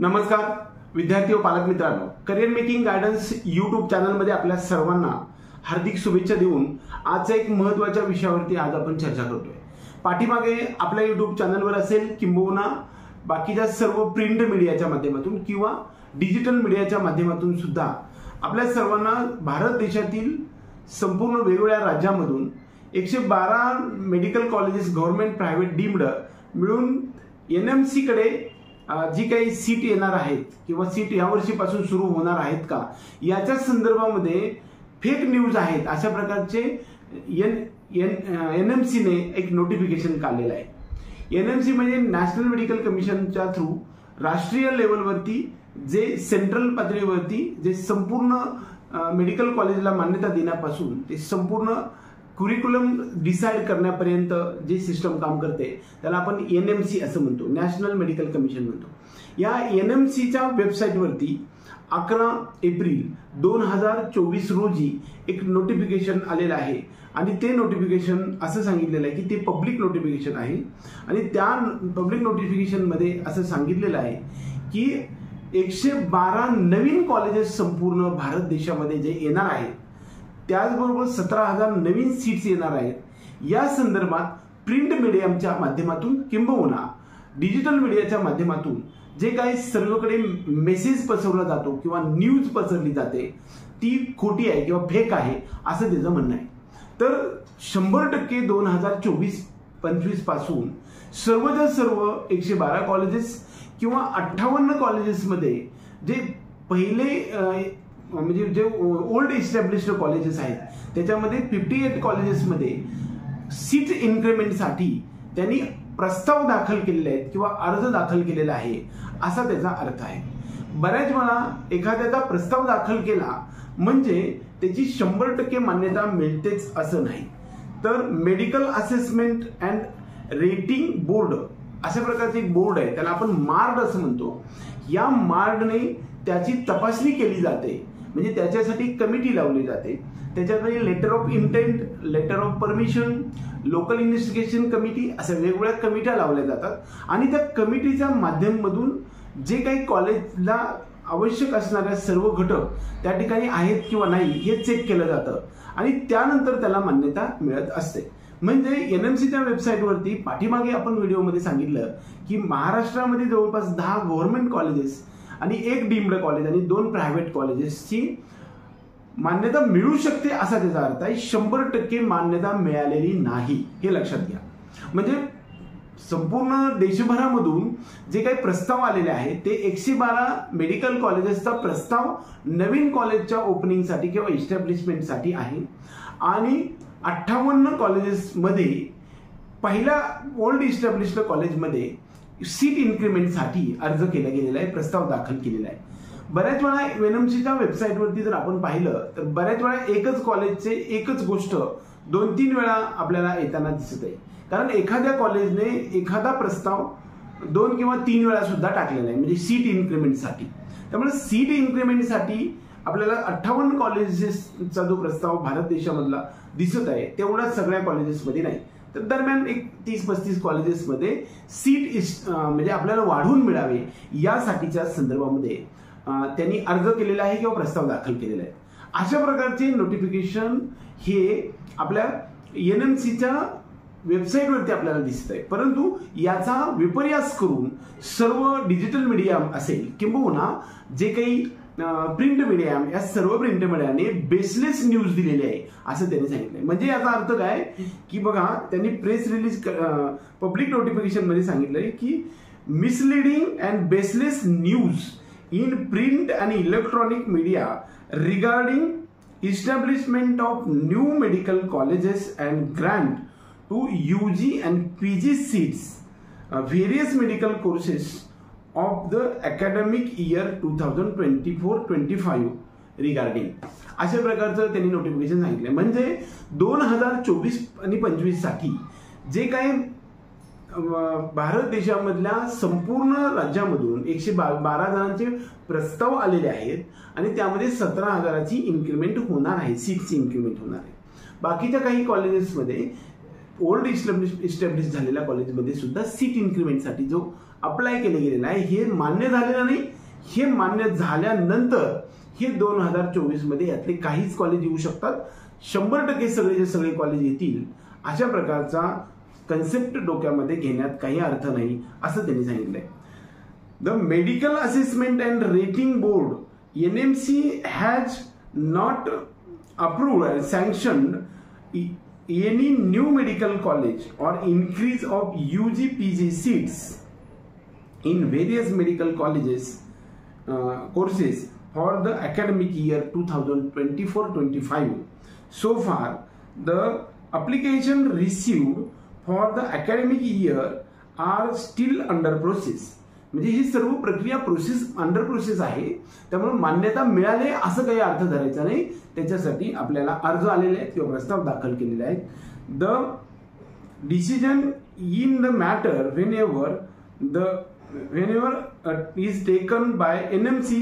नमस्कार विद्यार्थी व पालक मित्रांनो, करिअर मेकिंग गायडन्स यूट्यूब चॅनलमध्ये आपल्या सर्वांना हार्दिक शुभेच्छा देऊन आजच्या एक महत्त्वाच्या विषयावरती आज आपण चर्चा करतोय। पाठीमागे आपल्या यूट्यूब चॅनलवर असेल किंबहुना बाकीच्या सर्व प्रिंट मीडियाच्या माध्यमातून किंवा डिजिटल मीडियाच्या माध्यमातून सुद्धा आपल्या सर्वांना भारत देशातील संपूर्ण वेगवेगळ्या राज्यांमधून 112 medical colleges government private deemed मिळून एनएमसी कडे जी काही सीट येणार आहेत किंवा सीट यावर्षीपासून सुरू होणार आहेत का याच्या संदर्भामध्ये फेक न्यूज आहेत अशा प्रकारचे एनएमसी ने एक नोटिफिकेशन काढलेलं आहे। एनएमसी म्हणजे नॅशनल मेडिकल कमिशनच्या थ्रू राष्ट्रीय लेवलवरती जे सेंट्रल पातळीवरती जे संपूर्ण मेडिकल कॉलेजला मान्यता देण्यापासून ते संपूर्ण कुरिक्युलम डिसाइड करण्यापर्यंत जे सिस्टम काम करते त्याला आपण एनएमसी असं म्हणतो, नॅशनल मेडिकल कमिशन म्हणतो। या एनएमसीच्या वेबसाईटवरती 11 एप्रिल 2024 रोजी एक नोटिफिकेशन आलेलं आहे आणि ते नोटिफिकेशन असं सांगितलेलं आहे की ते पब्लिक नोटिफिकेशन आहे आणि त्या पब्लिक नोटिफिकेशन मध्ये असं सांगितलेलं आहे की 112 नवीन कॉलेजेस संपूर्ण भारत देशामध्ये जे येणार आहेत त्याचबरोबर 17,000 नवीन सीट्स येणार आहेत। या संदर्भात प्रिंट मीडियाच्या माध्यमातून किंबहुना डिजिटल मीडियाच्या माध्यमातून जे काही सर्वकडे मेसेज पसरवला जातो किंवा न्यूज पसरली जाते ती खोटी आहे किंवा फेक आहे असं त्याचं म्हणणं आहे। तर 100% 2024-25 पासून सर्वच्या सर्व 112 कॉलेजेस किंवा 58 कॉलेजेसमध्ये जे पहिले म्हणजे जे ओल्ड इस्टॅब्लिश्ड कॉलेजेस आहेत त्याच्यामध्ये 58 कॉलेजेसमध्ये सीट इन्क्रीमेंटसाठी त्यांनी प्रस्ताव दाखल केलेले आहेत किंवा अर्ज दाखल केलेला आहे असा त्याचा अर्थ आहे। बऱ्याच वेळा एखाद्याचा प्रस्ताव दाखल केला म्हणजे त्याची 100% मान्यता मिळतेच असं नाही, तर medical assessment and rating board अशा प्रकारचे एक बोर्ड आहे, त्याला आपण मार्ड असं म्हणतो। या मार्डने त्याची तपासणी केली जाते, म्हणजे त्याच्यासाठी कमिटी लावली जाते। त्याच्यामध्ये letter of intent, letter of permission, local investigation committee अशा वेगवेगळ्या कमिट्या लावल्या जातात आणि त्या कमिटीच्या माध्यमातून जे काही कॉलेजला आवश्यक असणाऱ्या सर्व घटक त्या ठिकाणी आहेत किंवा नाही हे चेक केलं जातं आणि त्यानंतर त्याला मान्यता मिळत असते। म्हणजे एनएमसीच्या वेबसाईटवरती पाठीमागे आपण व्हिडिओमध्ये सांगितलं की महाराष्ट्रामध्ये जवळपास 10 गव्हर्नमेंट कॉलेजेस आणि 1 डीम्ड कॉलेज आणि 2 प्रायव्हेट कॉलेजेसची मान्यता मिळू शकते असा त्याचा अर्थ आहे। 100% मान्यता मिळालेली नाही हे लक्षात घ्या। म्हणजे संपूर्ण देशभरामधून जे काही प्रस्ताव आलेले आहेत ते 112 मेडिकल कॉलेजेसचा प्रस्ताव नवीन कॉलेजच्या ओपनिंगसाठी किंवा इस्टॅब्लिशमेंटसाठी आहे आणि 58 कॉलेजेसमध्ये पहिल्या ओल्ड इस्टॅब्लिश्ड कॉलेजमध्ये सीट इन्क्रीमेंटसाठी अर्ज केला गेलेला आहे, प्रस्ताव दाखल केलेला आहे। बऱ्याच वेळा एनएमसीच्या वेबसाईटवरती जर आपण पाहिलं तर बऱ्याच वेळा एकच कॉलेजचे एकच गोष्ट 2-3 वेळा आपल्याला येताना दिसत आहे, कारण एखाद्या कॉलेजने एखादा प्रस्ताव 2 किंवा 3 वेळा सुद्धा टाकलेला आहे म्हणजे सीट इन्क्रीमेंटसाठी। त्यामुळे सीट इन्क्रीमेंटसाठी आपल्याला 58 कॉलेजेसचा जो प्रस्ताव भारत देशामधला दिसत आहे तेवढा सगळ्या कॉलेजेसमध्ये नाही, तर दरम्यान एक 30-35 कॉलेजेसमध्ये सीट म्हणजे आपल्याला वाढवून मिळावे यासाठीच्या संदर्भामध्ये त्यांनी अर्ज केलेला आहे किंवा प्रस्ताव दाखल केलेला आहे। अशा प्रकारचे नोटिफिकेशन हे आपल्या एनएमसीच्या वेबसाईटवरती आपल्याला दिसत आहे, परंतु याचा विपर्यास करून सर्व डिजिटल मीडिया असेल किंबहुना जे काही प्रिंट मीडिया या सर्व प्रिंट मीडियाने बेसलेस न्यूज दिलेली आहे असं त्यांनी सांगितलंय। म्हणजे याचा अर्थ काय की बघा, त्यांनी प्रेस रिलीज पब्लिक नोटिफिकेशन मध्ये सांगितलंय की misleading and baseless news in print आणि electronic media regarding establishment of new medical colleges and grant to UG and PG seats various medical courses of the academic year 2024-25 regarding अशा प्रकारचं त्यांनी notification सांगितलं। म्हणजे 2024 आणि 25 साठी जे काही भारत देशामधल्या संपूर्ण राज्यामधून 112 जणांचे प्रस्ताव आलेले आहेत आणि त्यामध्ये 17,000ची इन्क्रीमेंट होणार आहे, सीटची इन्क्रीमेंट होणार आहे। बाकीच्या काही कॉलेजेसमध्ये ओल्ड इस्टॅब्लिश झालेल्या कॉलेजमध्ये सुद्धा सीट इन्क्रीमेंटसाठी जो अप्लाय केले गेलेलं आहे हे मान्य झालेलं नाही. हे मान्य झाल्यानंतर हे 2024 मध्ये यातले काहीच कॉलेज येऊ शकतात. 100% सगळेचे सगळे कॉलेज येतील अशा प्रकारचा कन्सेप्ट डोक्यामध्ये घेण्यात काही अर्थ नाही असं त्यांनी सांगितलंय. The medical assessment and rating board NMC has not approved and sanctioned any new medical college or increase of UG PG seats in various medical colleges courses for the academic year 2024-25. So far, the application received for the academic year are still under process. म्हणजे ही सर्व प्रक्रिया under process आहे. त्यामुळे मान्यता मिळाले असं काही अर्थ धरायचा नाही. त्याच्यासाठी आपल्याला अर्ज आलेले आहेत किंवा प्रस्ताव दाखल केलेले आहेत. The decision in the matter whenever is taken by NMC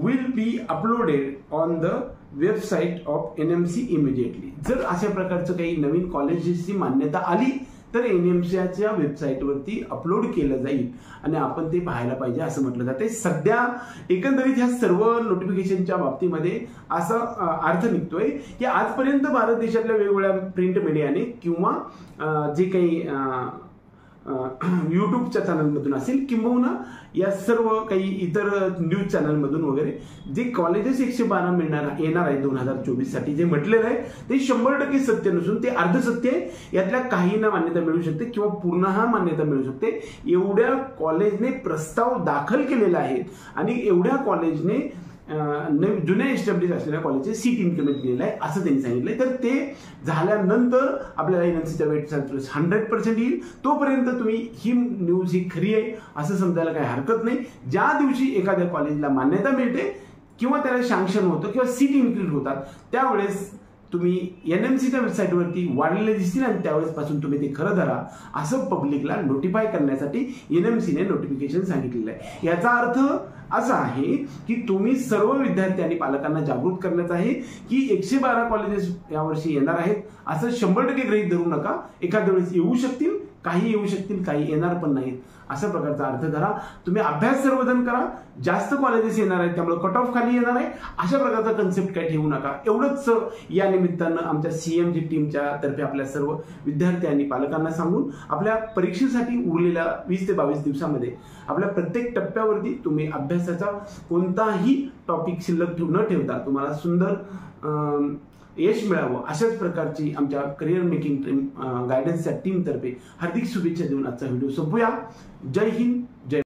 will be uploaded on the website of NMC immediately. जर अशा प्रकारचं काही नवीन कॉलेजेसची मान्यता आली तर NMCच्या वेबसाईटवरती अपलोड केलं जाईल आणि आपण ते पाहायला पाहिजे असं म्हटलं जाते. सध्या एकंदरीत ह्या सर्व नोटिफिकेशनच्या बाबतीमध्ये असा अर्थ निघतोय की आजपर्यंत भारत देशातल्या वेगवेगळ्या प्रिंट मीडियाने किंवा जे काही युट्यूबच्या चॅनलमधून असेल किंबहुना या सर्व काही इतर न्यूज चॅनलमधून वगैरे जे कॉलेजेस 112 येणार आहे 2024 साठी जे म्हटलेलं आहे ते 100% सत्य नसून ते अर्धसत्य आहे. यातल्या काहींना मान्यता मिळू शकते किंवा पूर्ण मान्यता मिळू शकते. एवढ्या कॉलेजने प्रस्ताव दाखल केलेला आहे आणि एवढ्या कॉलेजने जुन्या एस्टॅब्लिश असलेल्या कॉलेजचे सीट इन्क्रीमेंट केलेलं आहे असं त्यांनी सांगितलंय. तर ते झाल्यानंतर आपल्याला NMCच्या वेबसाईटवर 100% येईल. तोपर्यंत तुम्ही ही न्यूज ही खरी आहे असं समजायला काही हरकत नाही. ज्या दिवशी एखाद्या कॉलेजला मान्यता मिळते किंवा त्याला सँक्शन होतं किंवा सीट इन्क्रीज होतात त्यावेळेस तुम्ही NMCच्या वेबसाईटवरती वाढलेले दिसतील आणि त्यावेळेस पासून तुम्ही ते खरं धरा असं पब्लिकला नोटिफाय करण्यासाठी NMCने नोटिफिकेशन सांगितलेलं आहे. याचा अर्थ असा आहे की तुम्ही सर्व विद्यार्थी आणि पालकांना जागृत करण्याचं आहे की 112 कॉलेजेस यावर्षी येणार आहेत असं 100% गृहीत धरू नका. एखाद्या वेळेस येऊ शकतील, काही येऊ शकतील, काही येणार पण नाहीत अशा प्रकारचा अर्थ धरा. तुम्ही अभ्यास सर्वजण करा. जास्त कॉलेजेस येणार आहेत त्यामुळे कट ऑफ खाली येणार आहे अशा प्रकारचा कन्सेप्ट काही ठेवू नका. एवढंच या निमित्तानं आमच्या CMG टीमच्या तर्फे आपल्या सर्व विद्यार्थी आणि पालकांना सांगून आपल्या परीक्षेसाठी उरलेल्या 20 ते 22 दिवसामध्ये आपल्या प्रत्येक टप्प्यावरती तुम्ही अभ्यासाचा कोणताही टॉपिक शिल्लक न ठेवता तुम्हाला सुंदर यश मिळावं अशाच प्रकारची आमच्या करिअर मेकिंग टीम गायडन्सच्या टीमतर्फे हार्दिक शुभेच्छा देऊन आजचा व्हिडिओ संपूया. जय हिंद,